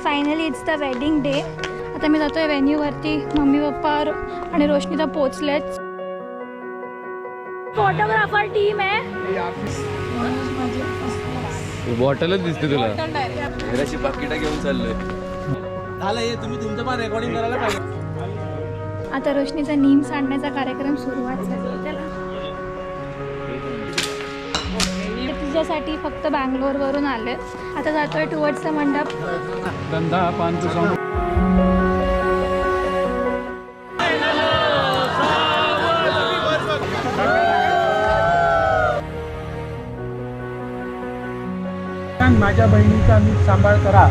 Finally it's the wedding day. आता मी जातोय व्हेन्यूवरती. Mummy papa आणि रोशनी तर पोचलेच. फोटोग्राफर टीम आहे. बॉटलच दिसते तुला. घराची पाकिटा घेऊन चाललोय. झालं हे तुम्ही तुमचं पण रेकॉर्डिंग करायला पाहिजे. आता रोशनीचा नीम सांडण्याचा कार्यक्रम सुरुवात झाली. त्याला तुझ्यासाठी फक्त बँगलोरवरून आले. आता जातोय टुवर्ड्स द मंडप. धंदा पान माझ्या बहिणीचा नीट सांभाळ करा.